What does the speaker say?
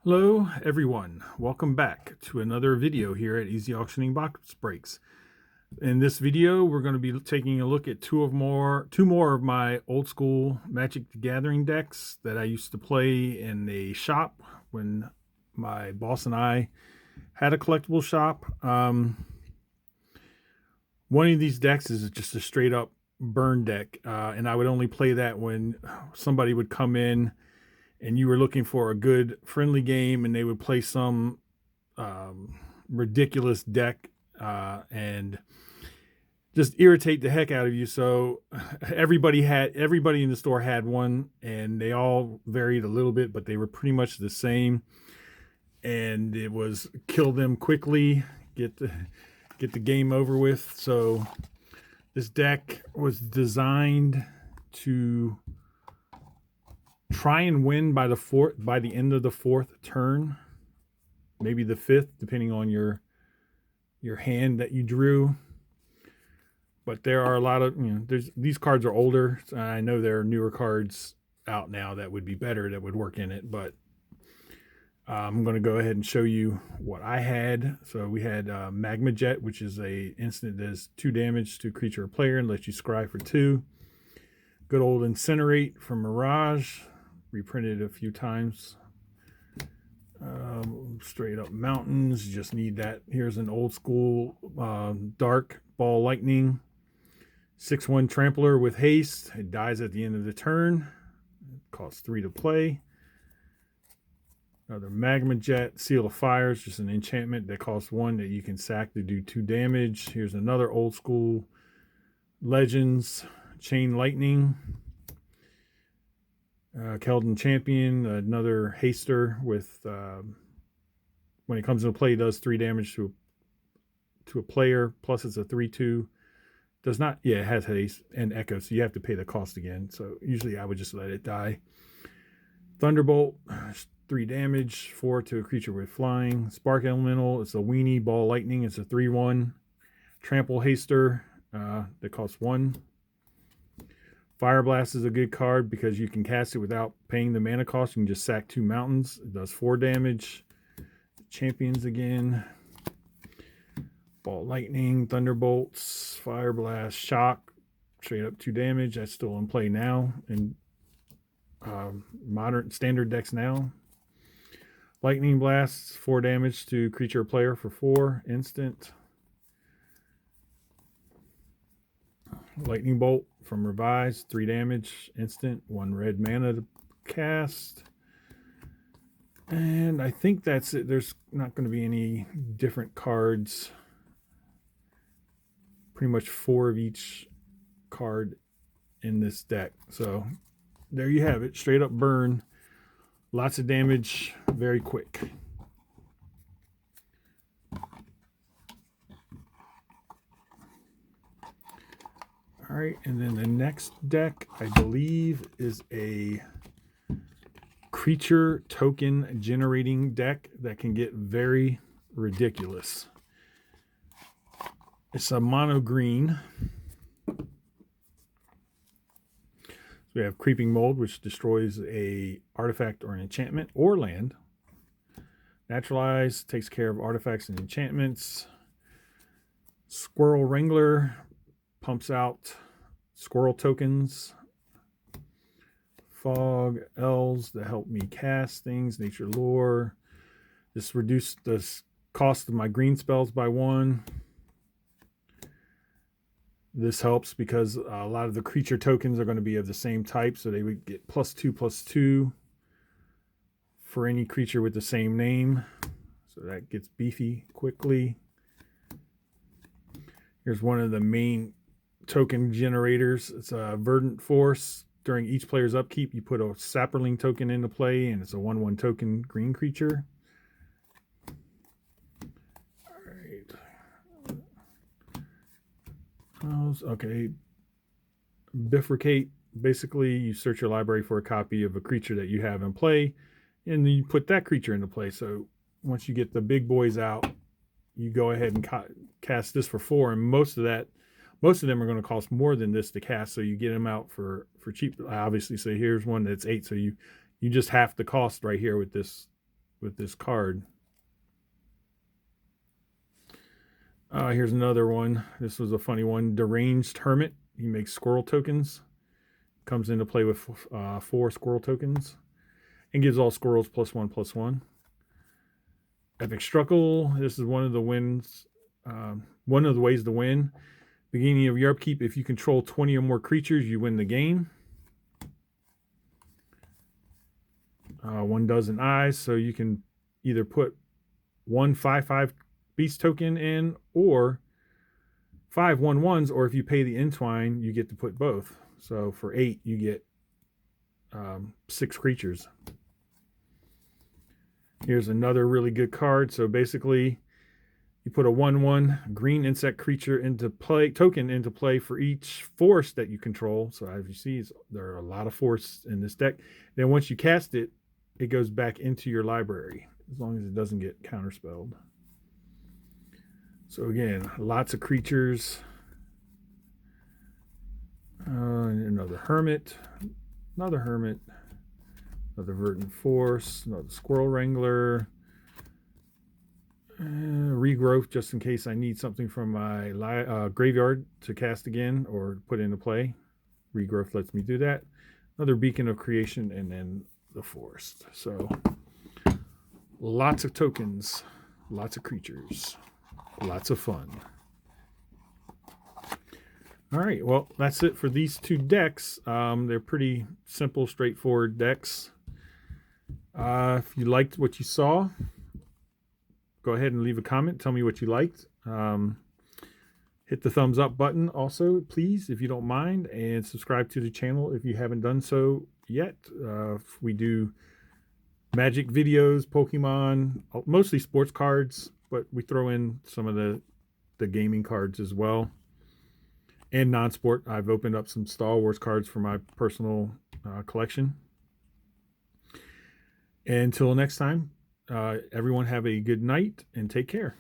Hello everyone, welcome back to another video here at Easy Auctioning Box Breaks. In this video we're going to be taking a look at two more of my old school Magic the Gathering decks that I used to play in a shop when my boss and I had a collectible shop. One of these decks is just a straight up burn deck, and I would only play that when somebody would come in and you were looking for a good friendly game and they would play some ridiculous deck and just irritate the heck out of you. So everybody in the store had one, and they all varied a little bit, but they were pretty much the same. And it was kill them quickly, get the game over with. So this deck was designed to try and win by the end of the fourth turn, maybe the fifth, depending on your hand that you drew. But there are a lot of, these cards are older. So I know there are newer cards out now that would be better, that would work in it. But I'm going to go ahead and show you what I had. So we had Magma Jet, which is a instant that does 2 damage to creature or player and lets you scry for 2. Good old Incinerate from Mirage, reprinted a few times. Straight up mountains, you just need that. Here's an old school dark ball lightning, 6/1 trampler with haste. It dies at the end of the turn. It costs 3 to play. Another Magma Jet, Seal of Fire, is just an enchantment that costs 1 that you can sack to do 2 damage. Here's another old school Legends, Chain Lightning. Keldon Champion, another haster with, when it comes into play, it does 3 damage to a player, plus it's a 3/2. Does not, yeah, it has haste and echo, so you have to pay the cost again. So usually I would just let it die. Thunderbolt, 3 damage, 4 to a creature with flying. Spark Elemental, it's a weenie ball lightning, it's a 3/1. Trample Haster, that costs 1. Fire Blast is a good card because you can cast it without paying the mana cost. You can just sack 2 mountains. It does 4 damage. Champions again. Ball Lightning, Thunderbolts, Fire Blast, Shock. Straight up 2 damage. That's still in play now in modern standard decks now. Lightning Blast, 4 damage to creature or player for 4. Instant. Lightning Bolt from Revised, 3 damage, instant, 1 red mana to cast. And I think that's it. There's not going to be any different cards. Pretty much 4 of each card in this deck. So there you have it. Straight up burn. Lots of damage, very quick. All right, and then the next deck, I believe, is a creature token generating deck that can get very ridiculous. It's a mono green. So we have Creeping Mold, which destroys a artifact or an enchantment or land. Naturalize takes care of artifacts and enchantments. Squirrel Wrangler pumps out squirrel tokens. Fog Elves that help me cast things. Nature Lore. This reduced the cost of my green spells by 1. This helps because a lot of the creature tokens are going to be of the same type, so they would get +2/+2 for any creature with the same name. So that gets beefy quickly. Here's one of the main token generators. It's a Verdant Force. During each player's upkeep, you put a Saproling token into play, and it's a 1/1 token green creature. All right. Okay. Bifurcate. Basically, you search your library for a copy of a creature that you have in play, and then you put that creature into play. So once you get the big boys out, you go ahead and cast this for 4, and most of them are going to cost more than this to cast, so you get them out for cheap. Obviously, so here's one that's 8, so you just half the cost right here with this with this card. Here's another one. This was a funny one. Deranged Hermit. He makes squirrel tokens. Comes into play with 4 squirrel tokens. And gives all squirrels +1/+1. Epic Struckle. This is one of the wins. One of the ways to win. Beginning of your upkeep, if you control 20 or more creatures, you win the game. 1 dozen eyes, so you can either put 1 5/5 beast token in, or 5 1/1s, or if you pay the entwine, you get to put both. So for 8, you get 6 creatures. Here's another really good card. So basically, you put a 1/1 green insect creature into play, token into play for each force that you control. So as you see, there are a lot of force in this deck. Then once you cast it, it goes back into your library, as long as it doesn't get counterspelled. So again, lots of creatures. Another Hermit, another Verdant Force, another Squirrel Wrangler. Regrowth, just in case I need something from my graveyard to cast again or put into play. Regrowth lets me do that. Another Beacon of Creation, and then the Forest. So lots of tokens, lots of creatures, lots of fun. All right, well, that's it for these 2 decks. They're pretty simple, straightforward decks. If you liked what you saw, go ahead and leave a comment. Tell me what you liked. Hit the thumbs up button also, please, if you don't mind, and subscribe to the channel if you haven't done so yet. We do Magic videos, Pokemon, mostly sports cards, but we throw in some of the gaming cards as well, and non-sport. I've opened up some Star Wars cards for my personal collection. Until next time, everyone have a good night and take care.